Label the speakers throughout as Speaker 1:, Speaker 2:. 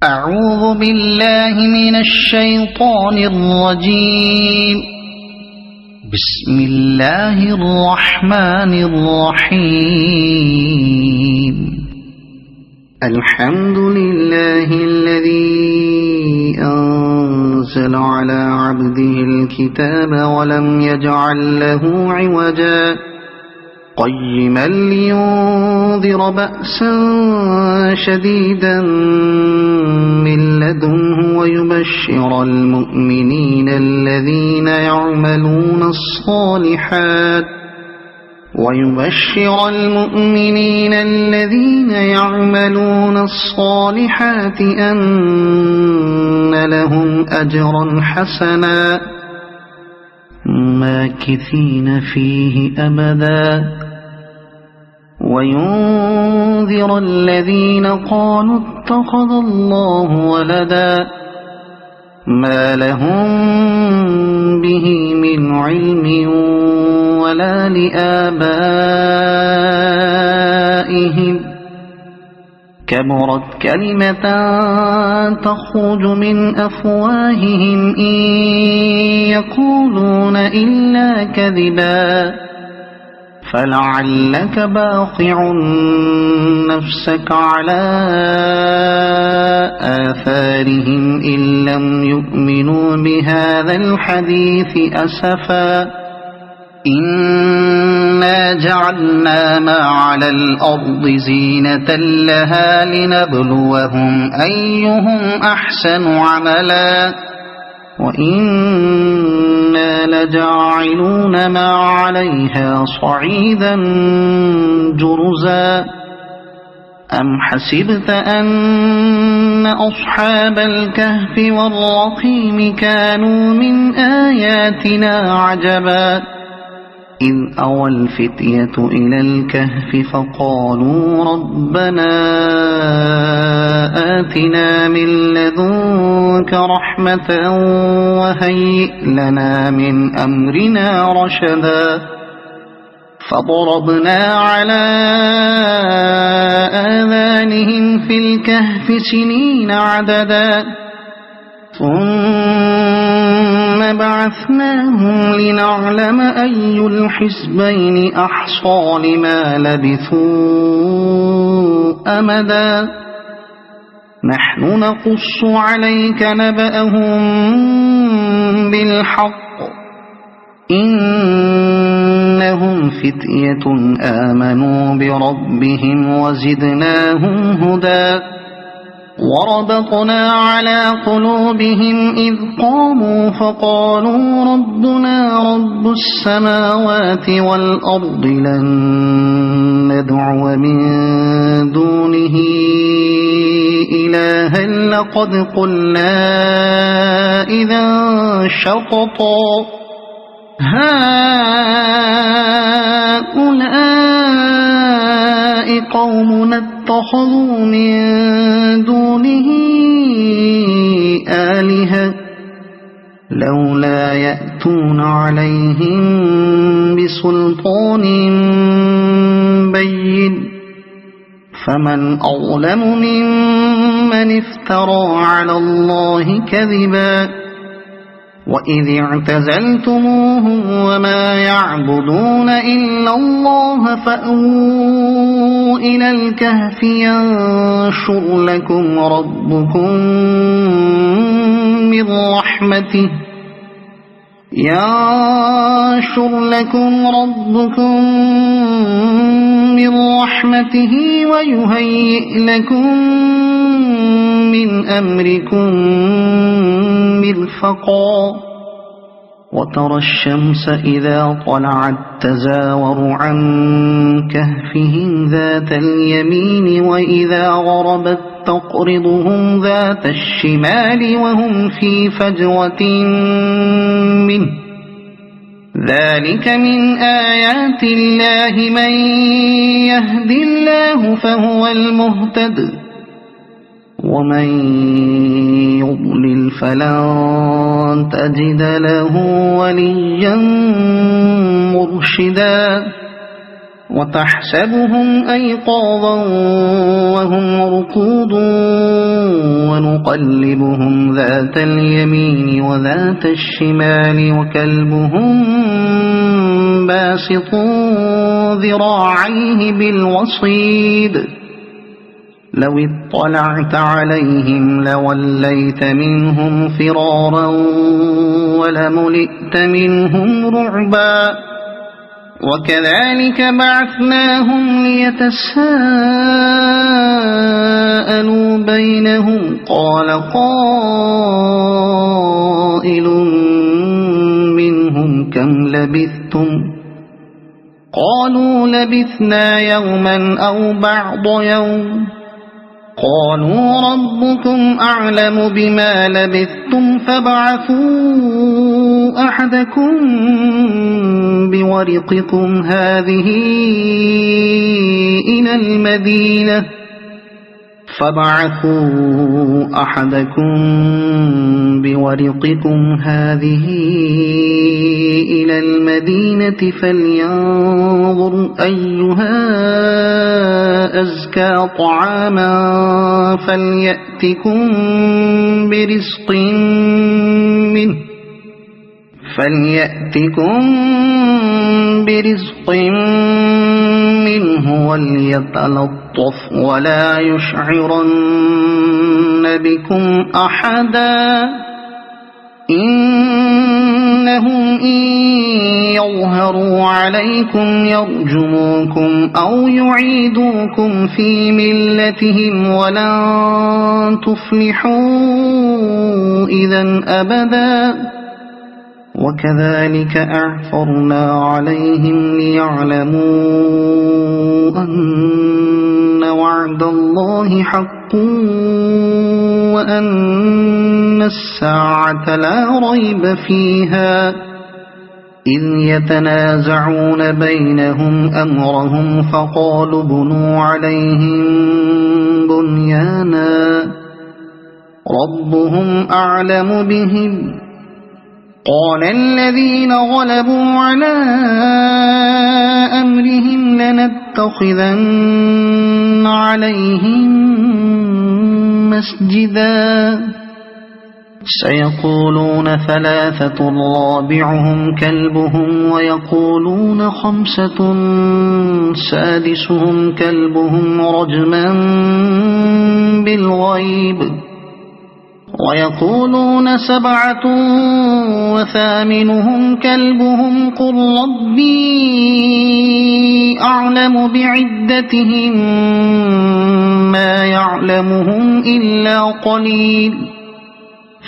Speaker 1: أعوذ بالله من الشيطان الرجيم. بسم الله الرحمن الرحيم. الحمد لله الذي أنزل على عبده الكتاب ولم يجعل له عوجا قيما لينذر بأسا شديدا من لدنه ويبشر المؤمنين الذين يعملون الصالحات أن لهم أجرا حسنا ماكثين فيه أبدا وينذر الذين قالوا اتخذ الله ولدا ما لهم به من علم ولا لآبائهم كبرت كلمة تخرج من أفواههم إن يقولون إلا كذبا فلعلك باخع نفسك على آثارهم إن لم يؤمنوا بهذا الحديث أسفا إنا جعلنا ما على الأرض زينة لها لنبلوهم أيهم أحسن عملا وإنا لجاعلون ما عليها صعيدا جرزا أم حسبت أن أصحاب الكهف والرقيم كانوا من آياتنا عجبا إذ أوى الفتية إلى الكهف فقالوا ربنا آتنا من لدنك رحمة وهيئ لنا من أمرنا رشدا فضربنا على آذانهم في الكهف سنين عددا ثم بعثناهم لنعلم أي الحزبين أحصى لما لبثوا أمدا نحن نقص عليك نبأهم بالحق إنهم فتية آمنوا بربهم وزدناهم هدى وربطنا على قلوبهم إذ قاموا فقالوا ربنا رب السماوات والأرض لن ندعو من دونه إلها لقد قلنا إذا شططا هؤلاء قومنا اتخذوا من دونه آلهة لولا يأتون عليهم بسلطان بين فمن أظلم ممن افترى على الله كذبا وإذ اعتزلتموهم وما يعبدون إلا الله فأووا إلى الكهف ينشر لكم ربكم من رحمته ويهيئ لكم من أمركم مرفقا وترى الشمس إذا طلعت تزاور عن كهفهم ذات اليمين وإذا غربت تقرضهم ذات الشمال وهم في فجوة منه ذلك من آيات الله من يهد الله فهو المهتد ومن يضلل فلن تجد له وليا مرشدا وتحسبهم أيقاظا وهم رقود ونقلبهم ذات اليمين وذات الشمال وكلبهم باسط ذراعيه بالوصيد لو اطلعت عليهم لوليت منهم فرارا ولملئت منهم رعبا وكذلك بعثناهم ليتساءلوا بينهم قال قائل منهم كم لبثتم قالوا لبثنا يوما أو بعض يوم قالوا ربكم أعلم بما لبثتم فابعثوا أحدكم بورقكم هذه إلى المدينة فلينظر أيها أزكى طعاما فليأتكم برزق منه وليتلطف ولا يشعرن بكم أحدا إنهم إن يظهروا عليكم يرجموكم أو يعيدوكم في ملتهم ولن تفلحوا إذا أبدا وكذلك أعثرنا عليهم ليعلموا أن وعد الله حق وأن الساعة لا ريب فيها إذ يتنازعون بينهم أمرهم فقالوا بنوا عليهم بنيانا ربهم أعلم بهم قال الذين غلبوا على أمرهم لنتخذن عليهم مسجدا سيقولون 3 رابعهم كلبهم ويقولون 5 سادسهم كلبهم رجما بالغيب ويقولون 7 وثامنهم كلبهم قل ربي أعلم بعدتهم ما يعلمهم إلا قليل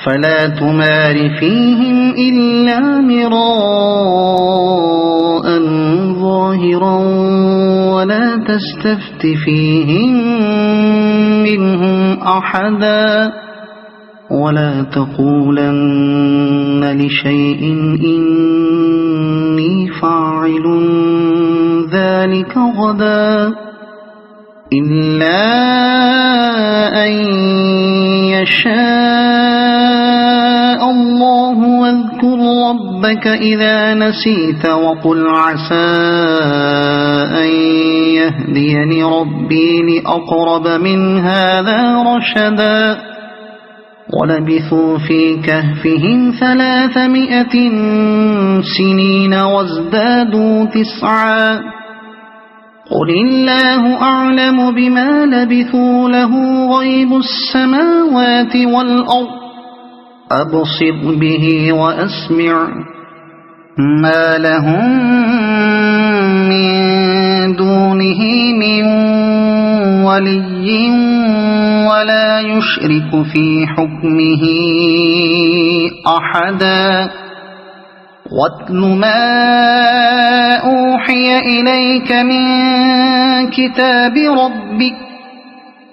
Speaker 1: فلا تمار فيهم إلا مراء ظاهرا ولا تستفت فيهم منهم أحدا ولا تقولن لشيء إني فاعل ذلك غدا إلا أن يشاء الله واذكر ربك إذا نسيت وقل عسى أن يهديني ربي لأقرب من هذا رشدا ولبثوا في كهفهم 300 سنين وازدادوا 9 قل الله أعلم بما لبثوا له غيب السماوات والأرض أبصر به وأسمع ما لهم من دونه من ولي ولا يشرك في حكمه أحدا واتل ما أوحي إليك من كتاب ربك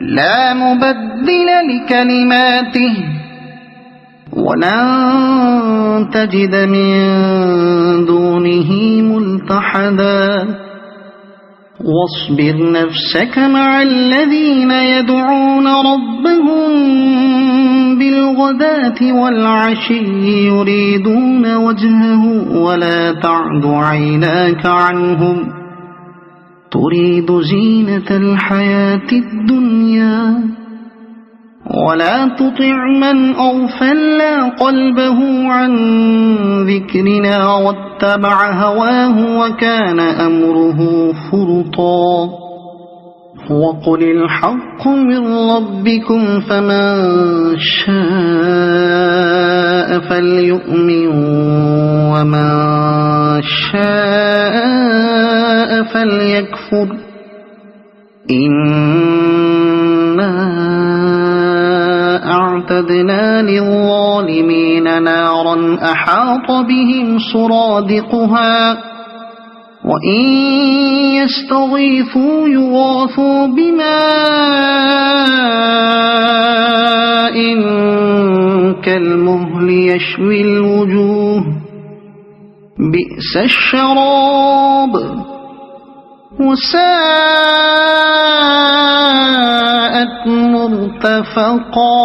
Speaker 1: لا مبدل لكلماته ولن تجد من دونه ملتحدا واصبر نفسك مع الذين يدعون ربهم بالغداة والعشي يريدون وجهه ولا تعد عيناك عنهم تريد زينة الحياة الدنيا ولا تطع من أغفلنا قلبه عن ذكرنا واتبع هواه وكان أمره فرطا وقل الحق من ربكم فمن شاء فليؤمن ومن شاء فليكفر إنا أعتدنا للظالمين نارا أحاط بهم سرادقها وإن يستغيثوا يغاثوا بماء كالمهل يشوي الوجوه بئس الشراب وساءت مرتفقا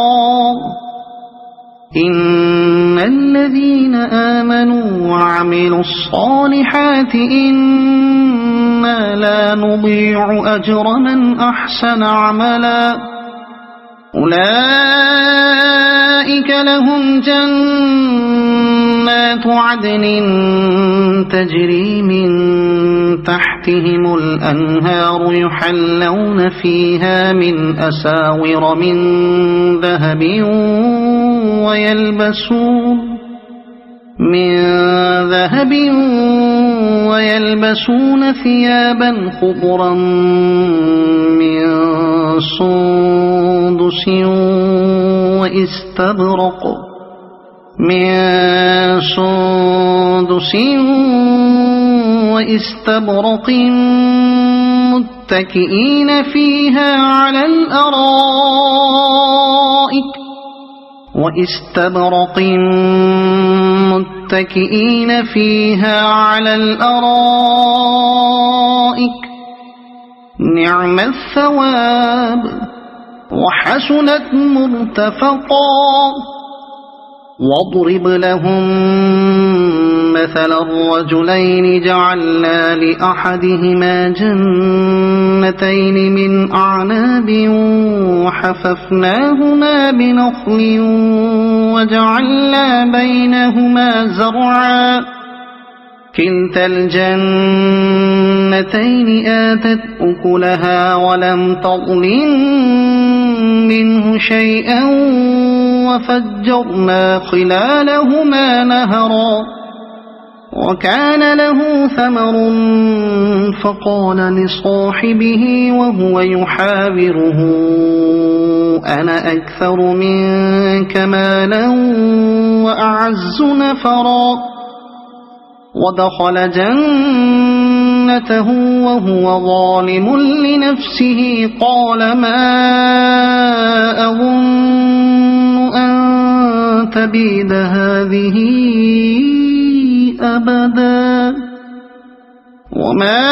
Speaker 1: إن الذين آمنوا وعملوا الصالحات إنا لا نضيع أجر من أحسن عملا أولئك لهم جنات عدن تجري من تحتهم الأنهار يحلون فيها من أساور من ذهب ويلبسون ثيابا خضرا من سندس واستبرق متكئين فيها على الأرائك نعم الثواب وحسنت مرتفقا واضرب لهم مثل الرجلين جعلنا لأحدهما جنتين من أعناب وحففناهما بنخل وجعلنا بينهما زرعا كلتا الجنتين آتت أكلها ولم تظلم منه شيئا وفجرنا خلالهما نهرا وكان له ثمر فقال لصاحبه وهو يحاوره أنا أكثر منك مالا وأعز نفرا ودخل جنته وهو ظالم لنفسه قال ما أظن أن تبيد هذه أبدا وما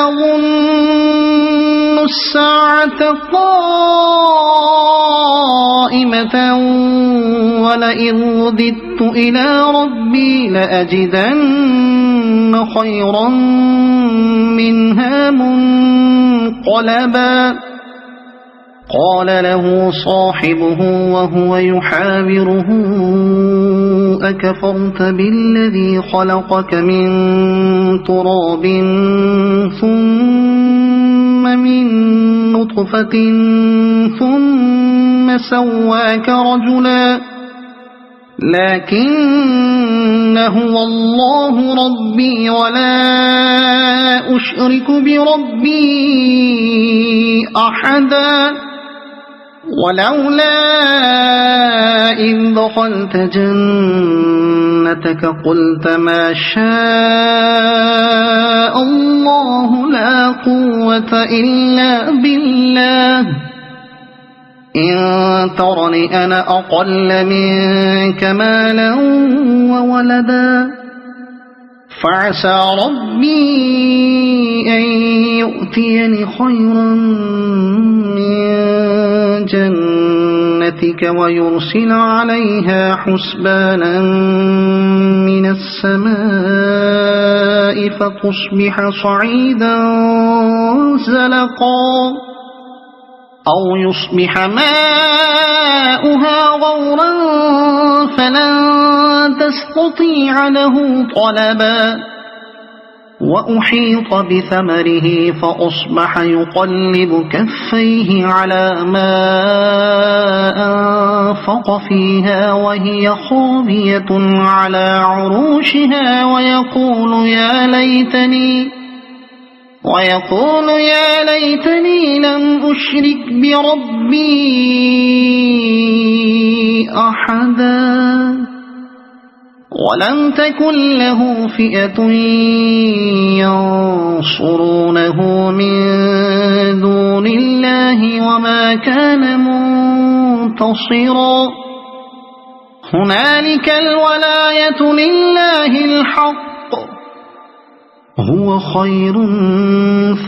Speaker 1: أظن الساعة قائمة ولئن رددت إلى ربي لأجدن خيرا منها منقلبا قال له صاحبه وهو يحاوره أكفرت بالذي خلقك من تراب ثم من نطفة ثم سواك رجلا لكن هو الله ربي ولا أشرك بربي أحدا ولولا إذ دخلت جنتك قلت ما شاء الله لا قوة إلا بالله إن ترني أنا أقل منك مالا وولدا فعسى ربي أن يؤتيني خيرا من جنتك ويرسل عليها حسبانا من السماء فتصبح صعيدا زلقا أو يصبح ماؤها غورا فلن تستطيع له طلبا وأحيط بثمره فأصبح يقلب كفيه على ما أنفق فيها وهي خاوية على عروشها ويقول يا ليتني لم أشرك بربي أحدا ولم تكن له فئة ينصرونه من دون الله وما كان منتصرا هنالك الولاية لله الحق هو خير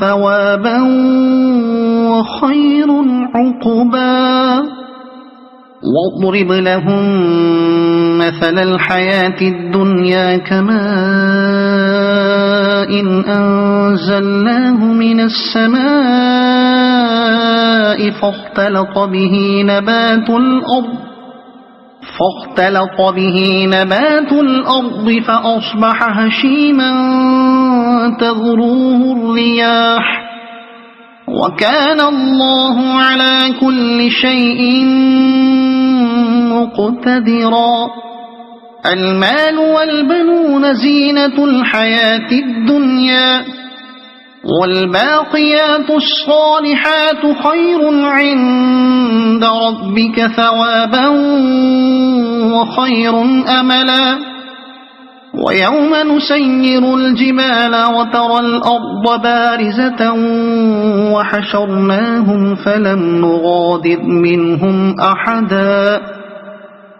Speaker 1: ثوابا وخير عقبا واضرب لهم مثل الحياة الدنيا كماء أنزلناه من السماء فاختلط به نبات الأرض فأصبح هشيما تذروه الرياح وكان الله على كل شيء مقتدرا المال والبنون زينة الحياة الدنيا والباقيات الصالحات خير عند ربك ثوابا وخير أملا ويوم نسير الجبال وترى الأرض بارزة وحشرناهم فلم نغادر منهم أحدا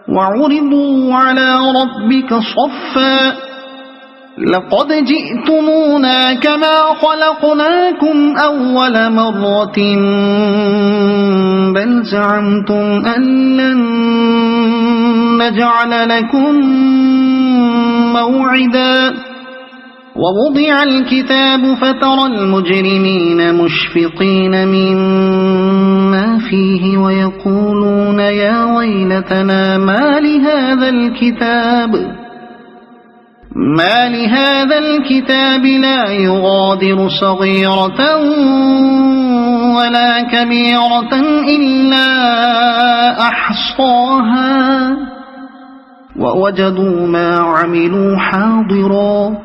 Speaker 1: وعرضوا على ربك صفا لقد جئتمونا كما خلقناكم أول مرة بل زعمتم أن لن نجعل لكم موعدا ووضع الكتاب فترى المجرمين مشفقين مما فيه ويقولون يا ويلتنا ما لهذا الكتاب لا يغادر صغيرة ولا كبيرة إلا أحصاها ووجدوا ما عملوا حاضرا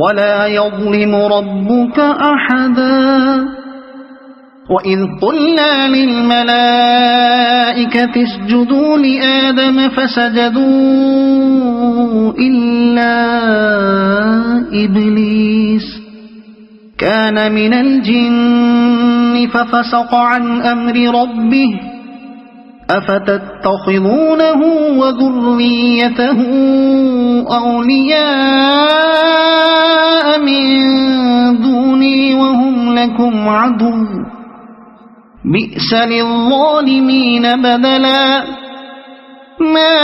Speaker 1: ولا يظلم ربك أحدا وإذ قلنا للملائكة اسجدوا لآدم فسجدوا إلا إبليس كان من الجن ففسق عن أمر ربه أفتتخذونه وذريته أولياء من دوني وهم لكم عدو بئس للظالمين بدلا ما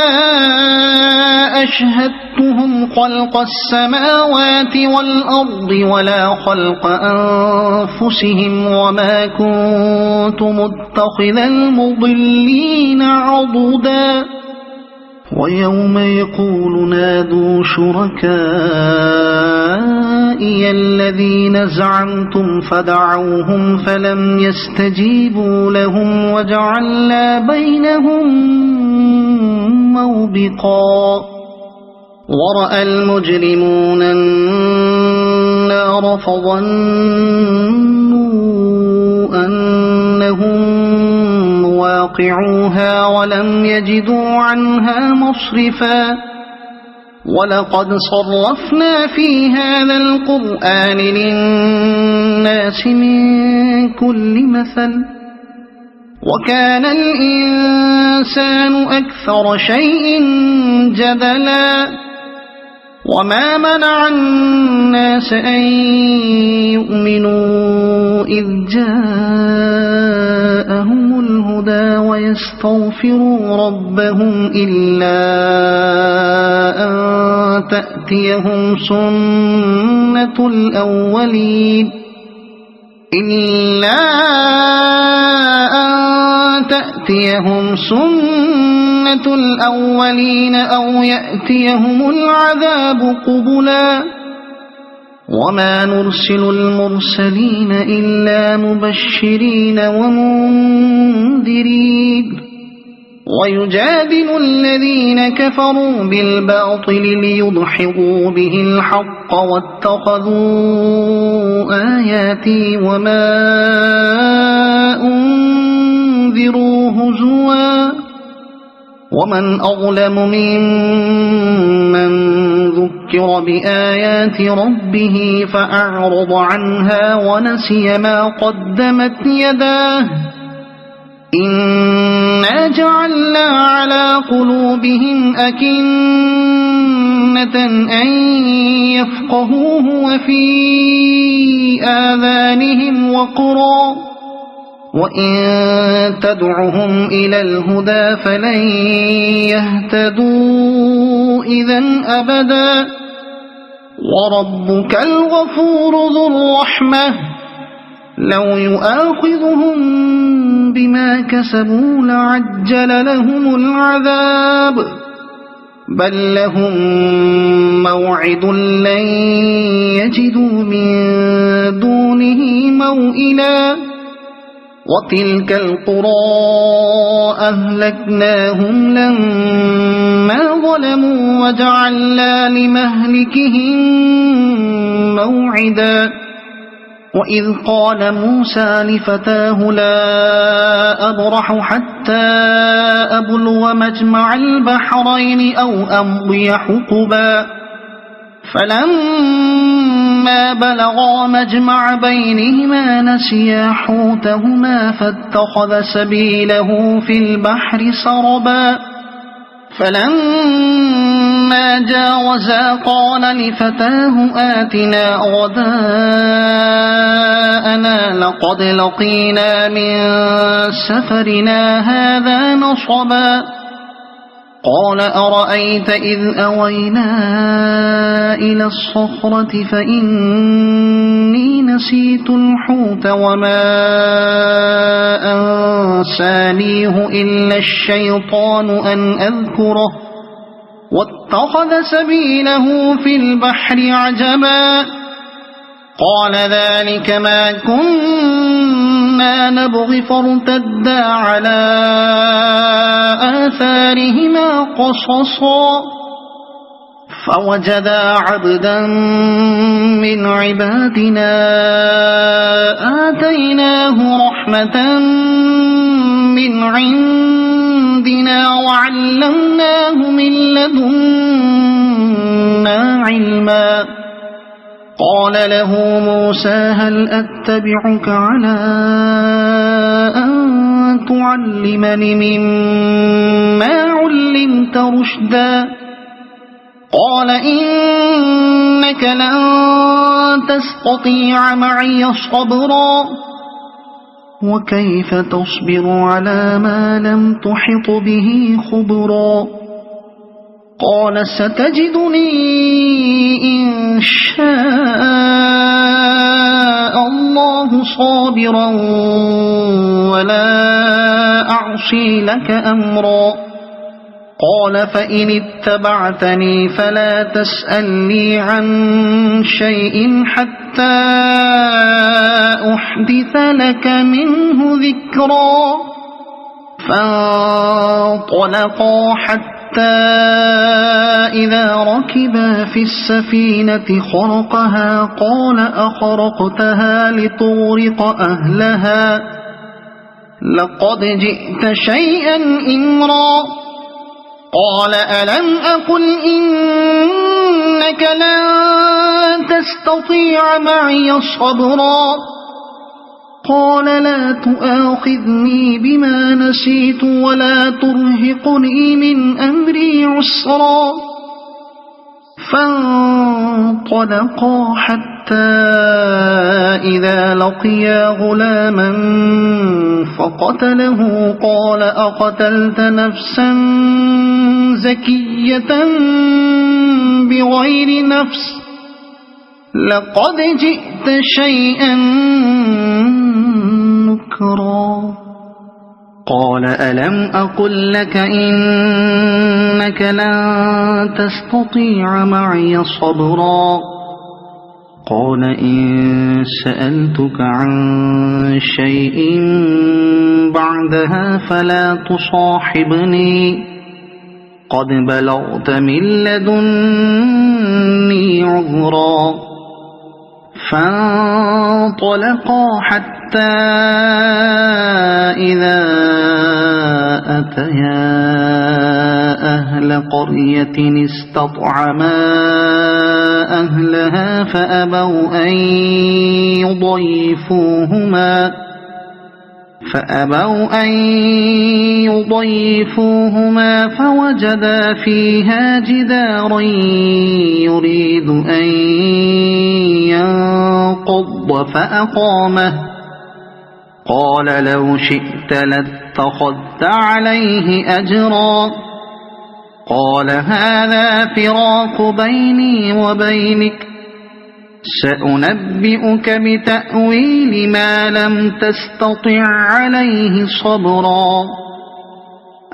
Speaker 1: أشهدتهم خلق السماوات والأرض ولا خلق أنفسهم وما كنت متخذ المضلين عضدا ويوم يقول نادوا شركائي الذين زعمتم فدعوهم فلم يستجيبوا لهم وجعلنا بينهم موبقا ورأى المجرمون النار فظنوا أنهم مواقعوها ولم يجدوا عنها مصرفا ولقد صرفنا في هذا القرآن للناس من كل مثل وكان الإنسان أكثر شيء جدلا وما منع الناس أن يؤمنوا إذ جاءهم الهدى ويستغفروا ربهم إلا أن تأتيهم سنة الأولين إلا أن تأتيهم سنة الأولين أو يأتيهم العذاب قبلا وما نرسل المرسلين إلا مبشرين ومنذرين ويجادل الذين كفروا بالباطل ليدحضوا به الحق واتخذوا آياتي وما أنذروا هزوا ومن أظلم ممن ذكر بآيات ربه فأعرض عنها ونسي ما قدمت يداه إنا جعلنا على قلوبهم أكنة أن يفقهوه وفي آذانهم وقرا وإن تدعهم إلى الهدى فلن يهتدوا إذا أبدا وربك الغفور ذو الرحمة لو يؤاخذهم بما كسبوا لعجل لهم العذاب بل لهم موعد لن يجدوا من دونه موئلا وتلك القرى أهلكناهم لما ظلموا وجعلنا لمهلكهم موعدا وإذ قال موسى لفتاه لا أبرح حتى أبلغ مجمع البحرين أو أمضي حقبا فلما بلغا مجمع بينهما نسيا حوتهما فاتخذ سبيله في البحر سربا فلما جاوزا قال لفتاه آتنا غداءنا لقد لقينا من سفرنا هذا نصبا قال أرأيت إذ أوينا إلى الصخرة فإني نسيت الحوت وما أنسانيه إلا الشيطان أن أذكره واتخذ سبيله في البحر عجبا قال ذلك ما كنا نبغي فارتدا على آثارهما قصصا فوجدا عبدا من عبادنا آتيناه رحمة من عندنا وعلمناه من لدنا علما قال له موسى هل أتبعك على أن تعلمني مما علمت رشدا قال إنك لن تستطيع معي صبرا وكيف تصبر على ما لم تحط به خبرا قال ستجدني إن شاء الله صابرا ولا أعصي لك أمرا قال فإن اتبعتني فلا تسألني عن شيء حتى أحدث لك منه ذكرا فانطلقا حتى إذا ركبا في السفينة خرقها قال أخرقتها لتغرق أهلها لقد جئت شيئا إمرا قال ألم أقل إنك لن تستطيع معي صبرا قال لا تؤاخذني بما نسيت ولا ترهقني من أمري عسرا فانطلقا حتى إذا لقيا غلاما فقتله قال أقتلت نفسا زكية بغير نفس لقد جئت شيئا نكرا قال ألم أقل لك إنك لن تستطيع معي صبرا قال إن سألتك عن شيء بعدها فلا تصاحبني قد بلغت من لدني عذرا فانطلقا حتى إذا أتيا أهل قرية استطعما أهلها فأبوا أن يضيفوهما فوجدا فيها جدارا يريد أن ينقض فأقامه قال لو شئت لاتخذت عليه أجرا قال هذا فراق بيني وبينك سأنبئك بتأويل ما لم تستطع عليه صبرا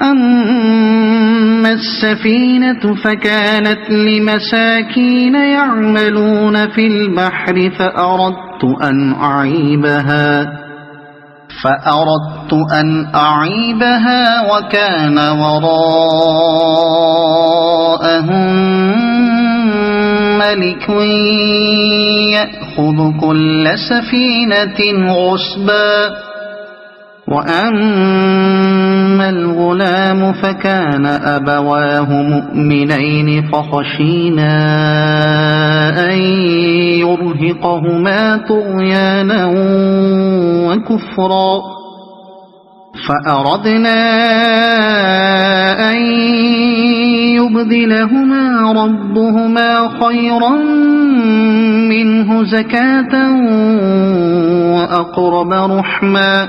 Speaker 1: أما السفينة فكانت لمساكين يعملون في البحر فأردت أن أعيبها وكان وراءهم ملك يأخذ كل سفينة غصبا وأما الغلام فكان أبواه مؤمنين فخشينا أن يرهقهما طغيانا وكفرا فأردنا أن يبدلهما ربهما خيرا منه زكاة وأقرب رحما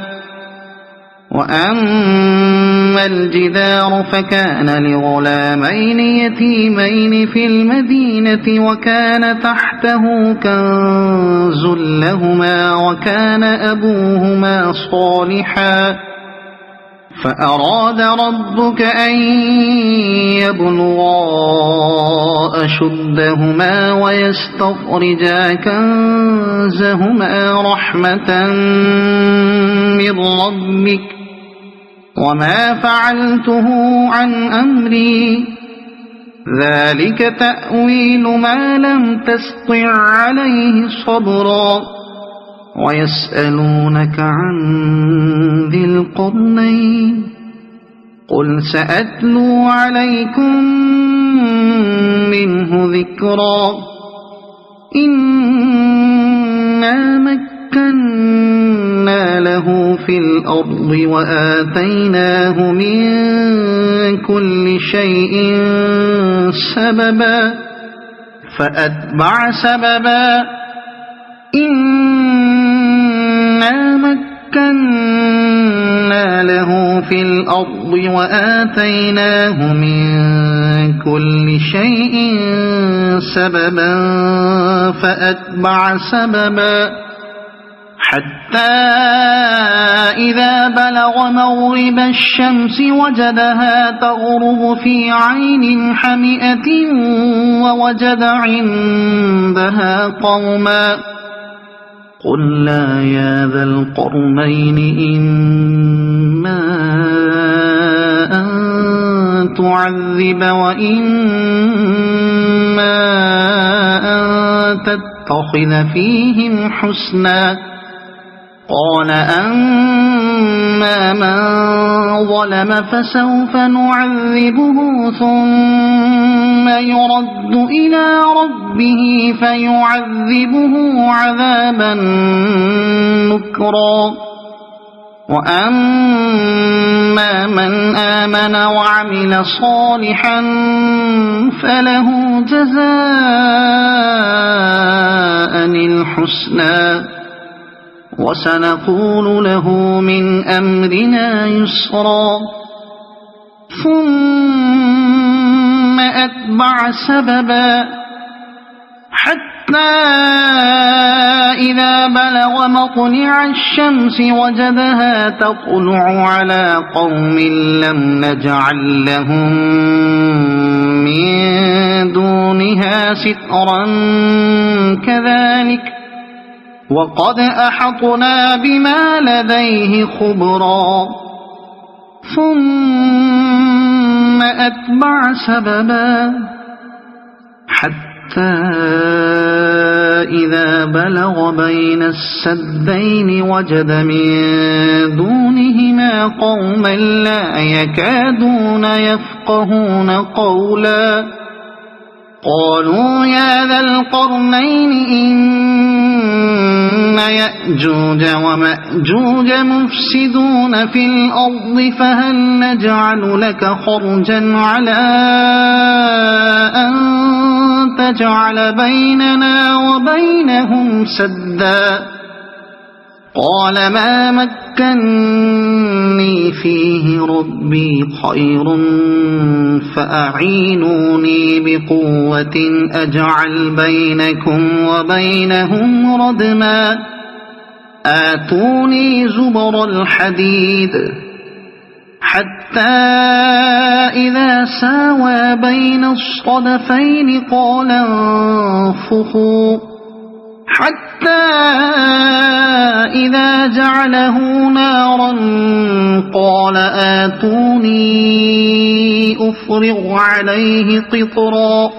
Speaker 1: وأما الجدار فكان لغلامين يتيمين في المدينة وكان تحته كنز لهما وكان أبوهما صالحا فأراد ربك أن يبلغا أشدهما ويستخرجا كنزهما رحمة من ربك وما فعلته عن أمري ذلك تأويل ما لم تسطع عليه صبرا ويسألونك عن ذي القرنين قل سأتلو عليكم منه ذكرا إنا مكنا له في الأرض وآتيناه من كل شيء سببا فأتبع سببا إنا مكنا له في الأرض وآتيناه من كل شيء سببا فأتبع سببا حتى إذا بلغ مغرب الشمس وجدها تغرب في عين حمئة ووجد عندها قوما قلنا يا ذا القرنين إما أن تعذب وإما أن تتخذ فيهم حسنا قال أما من ظلم فسوف نعذبه ثم يرد إلى ربه فيعذبه عذابا نكرا وأما من آمن وعمل صالحا فله جزاء الحسنى وسنقول له من أمرنا يسرا ثم أتبع سببا حتى إذا بلغ مطلع الشمس وجدها تطلع على قوم لم نجعل لهم من دونها سترا كذلك وقد أحطنا بما لديه خبرا ثم أتبع سببا حتى إذا بلغ بين السدين وجد من دونهما قوما لا يكادون يفقهون قولا قالوا يا ذا القرنين إن يأجوج ومأجوج مفسدون في الأرض فهل نجعل لك خرجا على أن تجعل بيننا وبينهم سدا قال ما مكني فيه ربي خير فأعينوني بقوة أجعل بينكم وبينهم ردما آتوني زبر الحديد حتى إذا ساوى بين الصدفين قال انفخوا حتى إذا جعله نارا قال آتوني أفرغ عليه قطرا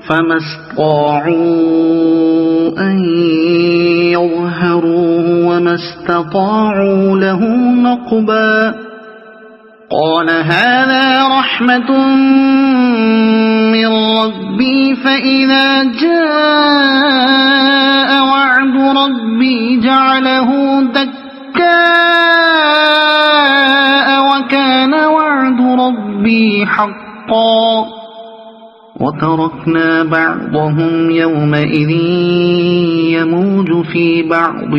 Speaker 1: فما استطاعوا أن يظهروه وما استطاعوا له نقبا قال هذا رحمة من ربي فإذا جاء وعد ربي جعله دكاء وكان وعد ربي حقا وتركنا بعضهم يومئذ يموج في بعض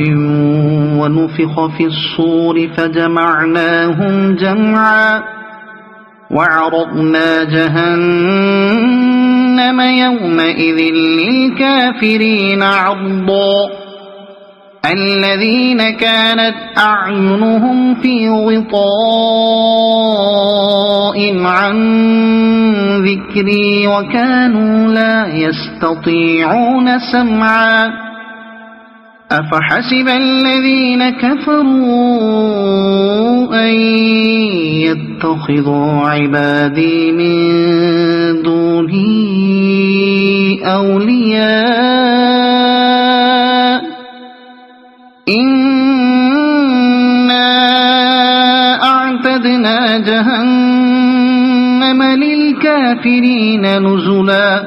Speaker 1: ونفخ في الصور فجمعناهم جمعا وعرضنا جهنم يومئذ للكافرين عرضا الذين كانت أعينهم في غطاء عن ذكري وكانوا لا يستطيعون سمعا أفحسب الذين كفروا أن يتخذوا عبادي من دوني أولياء إنا أعتدنا جهنم للكافرين نزلا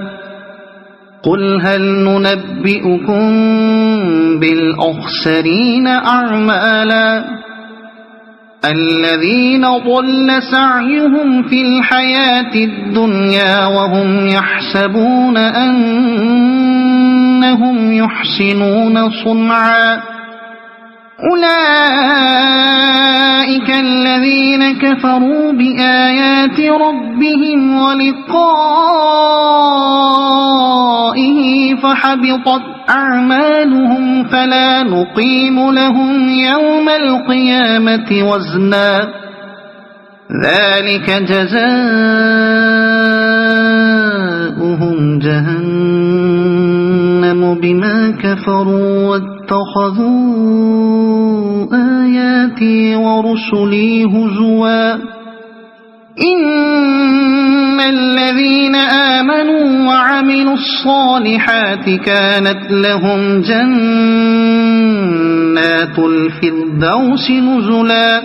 Speaker 1: قل هل ننبئكم بالأخسرين أعمالا الذين ضل سعيهم في الحياة الدنيا وهم يحسبون أنهم يحسنون صنعا أولئك الذين كفروا بآيات ربهم ولقائه فحبطت أعمالهم فلا نقيم لهم يوم القيامة وزنا ذلك جزاؤهم جهنم بما كفروا واتخذوا آياتي ورسلي هزوا إن الذين آمنوا وعملوا الصالحات كانت لهم جنات الفردوس نزلا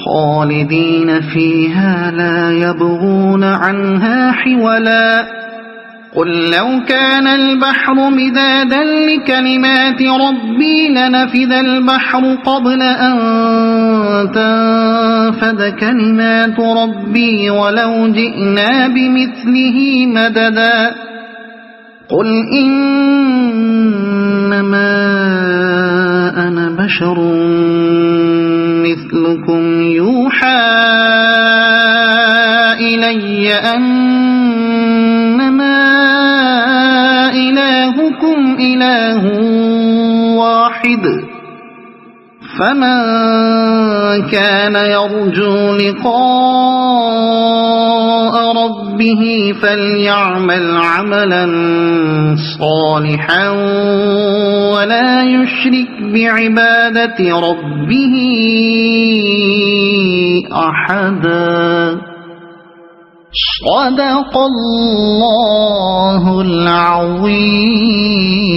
Speaker 1: خالدين فيها لا يبغون عنها حولا قل لو كان البحر مدادا لكلمات ربي لنفد البحر قبل أن تنفد كلمات ربي ولو جئنا بمثله مددا قل إنما أنا بشر مثلكم يوحى إلي أنما إلهكم إله فمن كان يرجو لقاء ربه فليعمل عملا صالحا ولا يشرك بعبادة ربه أحدا. صدق الله العظيم.